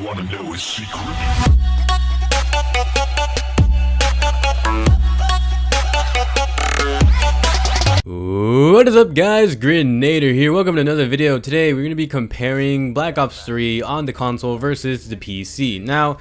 wanna know his secret? What is up, guys? Grenader here. Welcome to another video. Today we're going to be comparing Black Ops 3 on the console versus the PC. Now,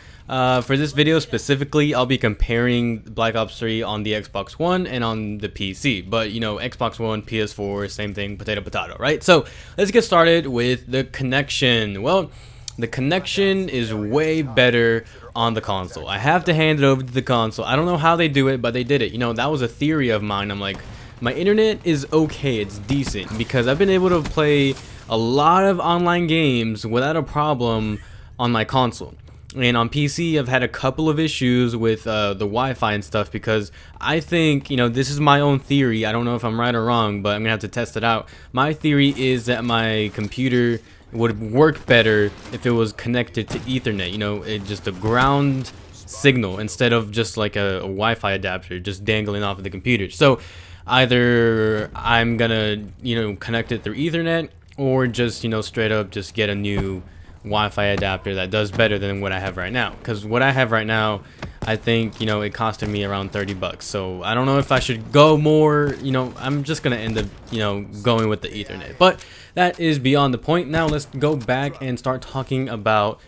for this video specifically, I'll be comparing Black Ops 3 on the Xbox One and on the PC. But, you know, Xbox One, PS4, same thing, potato, potato, right? So, let's get started with the connection. Well, the connection is way better on the console. I have to hand it over to the console. I don't know how they do it, but they did it. You know, that was a theory of mine. I'm like, my internet is okay, it's decent, because I've been able to play a lot of online games without a problem on my console. And on PC, I've had a couple of issues with the Wi-Fi and stuff, because I think, you know, this is my own theory. I don't know if I'm right or wrong, but I'm gonna have to test it out. My theory is that my computer would work better if it was connected to Ethernet, you know, just a ground signal instead of just like a Wi-Fi adapter just dangling off of the computer. So either I'm gonna, you know, connect it through Ethernet, or just, you know, straight up just get a new Wi-Fi adapter that does better than what I have right now. Because what I have right now, I think, you know, it costed me around 30 bucks. So I don't know if I should go more, you know, I'm just gonna end up, you know, going with the Ethernet. But that is beyond the point. Now let's go back and start talking about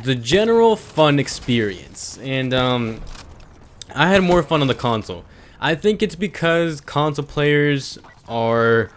the general fun experience. And I had more fun on the console. I think it's because console players are,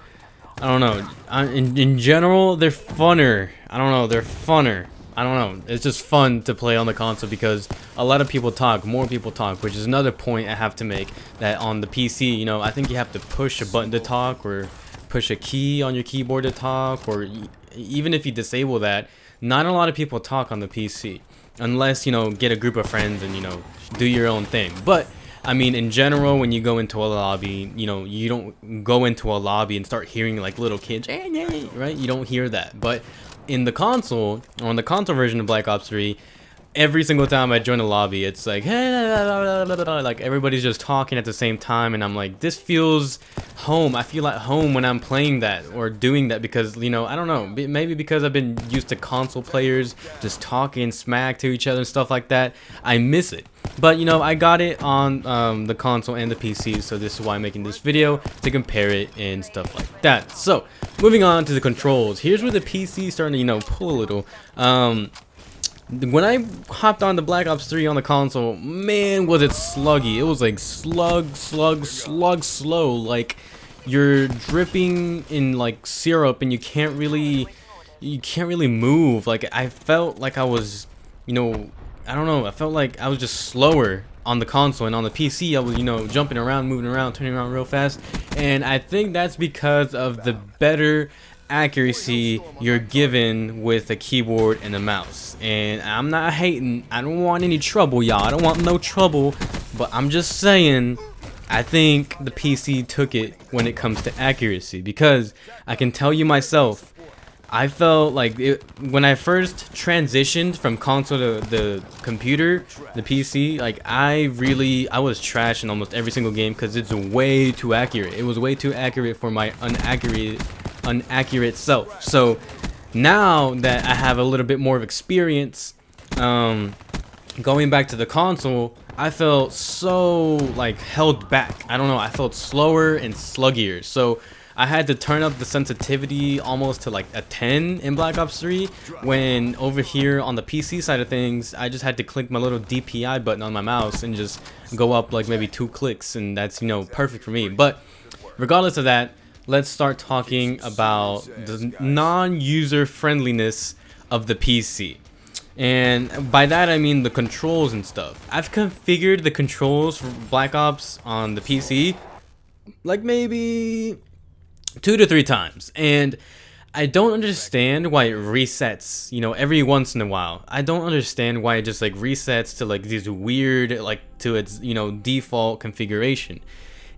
I don't know, in general, they're funner. I don't know, they're funner. I don't know, it's just fun to play on the console because a lot of people talk, more people talk, which is another point I have to make, that on the PC, you know, I think you have to push a button to talk, or push a key on your keyboard to talk, or even if you disable that, not a lot of people talk on the PC, unless, you know, get a group of friends and, you know, do your own thing. But I mean, in general, when you go into a lobby, you know, you don't go into a lobby and start hearing like little kids, right? You don't hear that. But in the console, or on the console version of Black Ops 3, every single time I join a lobby, it's like, hey, like everybody's just talking at the same time, and I'm like, this feels home. I feel at home when I'm playing that or doing that, because, you know, I don't know, maybe because I've been used to console players just talking smack to each other and stuff like that. I miss it. But, you know, I got it on the console and the PC, so this is why I'm making this video, to compare it and stuff like that. So, moving on to the controls. Here's where the PC is starting to, you know, pull a little. When I hopped on the Black Ops 3 on the console, man, was it sluggy. It was like slug, slow. Like, you're dripping in, like, syrup, and you can't really move. Like, I felt like I was, you know, I don't know, I felt like I was just slower on the console, and on the PC I was, you know, jumping around, moving around, turning around real fast. And I think that's because of the better accuracy you're given with a keyboard and a mouse. And I'm not hating, I don't want any trouble, y'all, I don't want no trouble, but I'm just saying, I think the PC took it when it comes to accuracy, because I can tell you myself, I felt like when I first transitioned from console to the computer, the PC, like I was trash in almost every single game because it's way too accurate. It was way too accurate for my inaccurate self. So now that I have a little bit more of experience, going back to the console, I felt so like held back. I don't know, I felt slower and sluggier. So I had to turn up the sensitivity almost to like a 10 in Black Ops 3, when over here on the PC side of things, I just had to click my little DPI button on my mouse and just go up like maybe 2 clicks, and that's, you know, perfect for me. But regardless of that, let's start talking about the non-user friendliness of the PC. And by that I mean the controls and stuff. I've configured the controls for Black Ops on the PC like maybe 2 to 3 times, and I don't understand why it resets, you know, every once in a while. I don't understand why it just like resets to like these weird, like to its, you know, default configuration.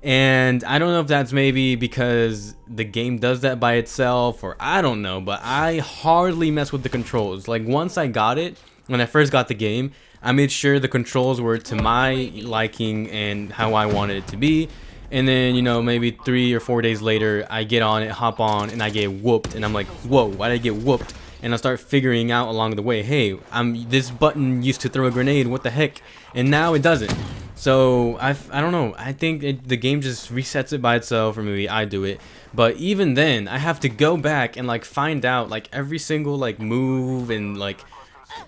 And I don't know if that's maybe because the game does that by itself, or I don't know, but I hardly mess with the controls. Like once I got it, when I first got the game, I made sure the controls were to my liking and how I wanted it to be. And then, you know, maybe 3 or 4 days later, I get on it, hop on, and I get whooped. And I'm like, whoa, why did I get whooped? and I start figuring out along the way, hey, this button used to throw a grenade, what the heck, and now it doesn't. So I don't know, I think the game just resets it by itself, or maybe I do it. But even then, I have to go back and like find out like every single like move and like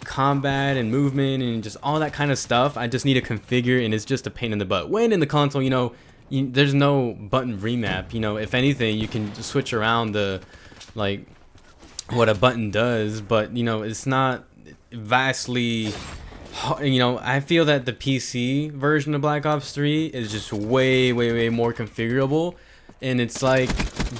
combat and movement and just all that kind of stuff. I just need to configure, and it's just a pain in the butt. When in the console, you know, there's no button remap. You know, if anything, you can just switch around the like what a button does, but you know, it's not vastly. You know, I feel that the PC version of Black Ops 3 is just way more configurable. And it's like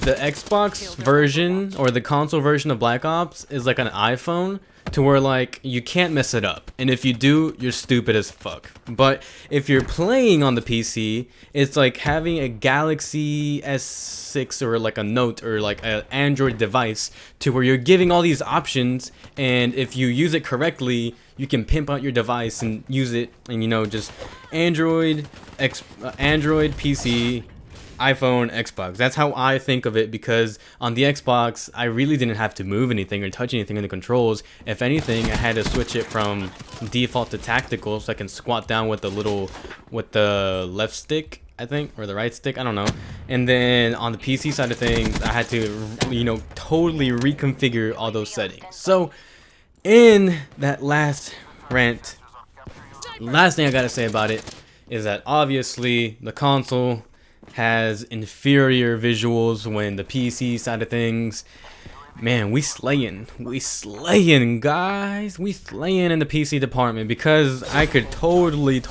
the Xbox version or the console version of Black Ops is like an iPhone, to where like you can't mess it up, and if you do, you're stupid as fuck. But if you're playing on the PC, it's like having a Galaxy S6 or like a Note or like an Android device, to where you're giving all these options, and if you use it correctly, you can pimp out your device and use it. And you know, just Android, PC, iPhone, Xbox. That's how I think of it, because on the Xbox, I really didn't have to move anything or touch anything in the controls. If anything, I had to switch it from default to tactical, so I can squat down with the left stick, I think, or the right stick, I don't know. And then on the PC side of things, I had to, you know, totally reconfigure all those settings. So in that last rant, last thing I gotta say about it is that obviously the console has inferior visuals, when the PC side of things, man, we slaying guys, we slaying in the PC department, because I could totally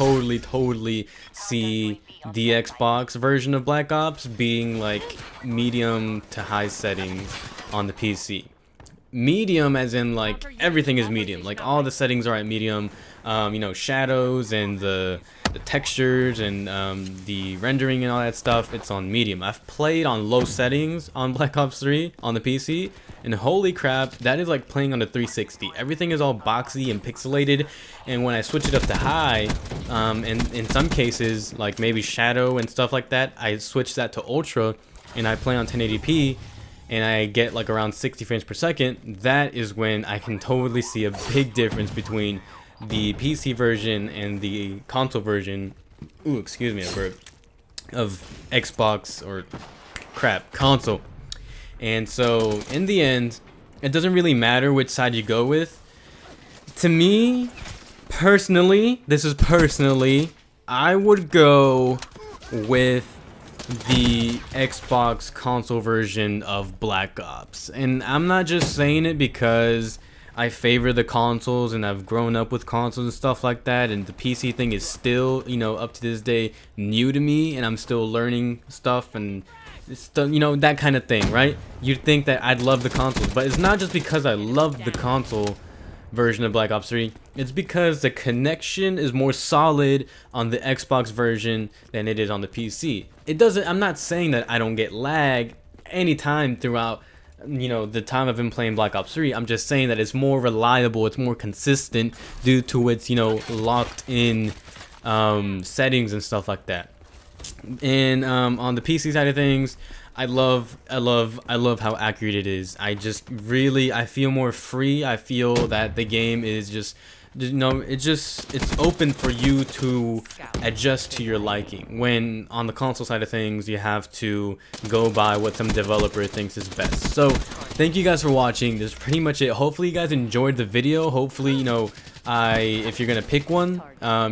see the Xbox version of Black Ops being like medium to high settings on the PC. Medium as in like everything is medium, like all the settings are at medium. You know, shadows and the textures and the rendering and all that stuff, it's on medium. I've played on low settings on Black Ops 3 on the PC, and holy crap, that is like playing on the 360. Everything is all boxy and pixelated, and when I switch it up to high, and in some cases like maybe shadow and stuff like that, I switch that to ultra and I play on 1080p, and I get like around 60 frames per second. That is when I can totally see a big difference between the PC version and the console version. Ooh, excuse me, a burp. Of Xbox, or crap, console. And so in the end, it doesn't really matter which side you go with. To me personally, I would go with the Xbox console version of Black Ops. And I'm not just saying it because I favor the consoles and I've grown up with consoles and stuff like that, and the PC thing is still, you know, up to this day new to me, and I'm still learning stuff and still, you know, that kind of thing, right? You'd think that I'd love the consoles, but it's not just because I love the console version of Black Ops 3. It's because the connection is more solid on the Xbox version than it is on the PC. It doesn't, I'm not saying that I don't get lag anytime throughout, you know, the time I've been playing Black Ops 3. I'm just saying that it's more reliable, it's more consistent due to its, you know, locked in settings and stuff like that. And on the PC side of things, I love how accurate it is. I feel more free. I feel that the game is just, you know, it's open for you to adjust to your liking. When on the console side of things, you have to go by what some developer thinks is best. So thank you guys for watching. That's pretty much it. Hopefully you guys enjoyed the video. Hopefully, you know, if you're gonna pick one,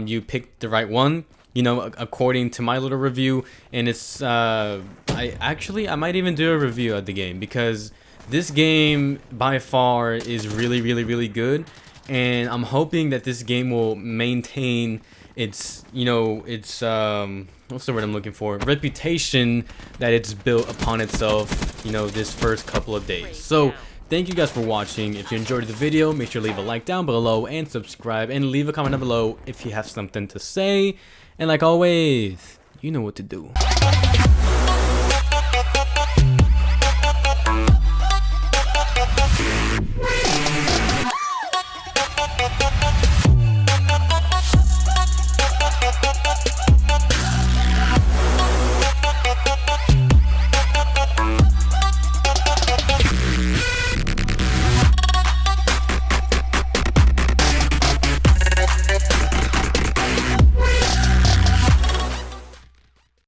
you picked the right one, you know, according to my little review. And it's I might even do a review of the game, because this game by far is really good. And I'm hoping that this game will maintain its, you know, its what's the word I'm looking for, reputation that it's built upon itself, you know, this first couple of days. So thank you guys for watching. If you enjoyed the video, make sure to leave a like down below and subscribe, and leave a comment down below if you have something to say. And like always, you know what to do.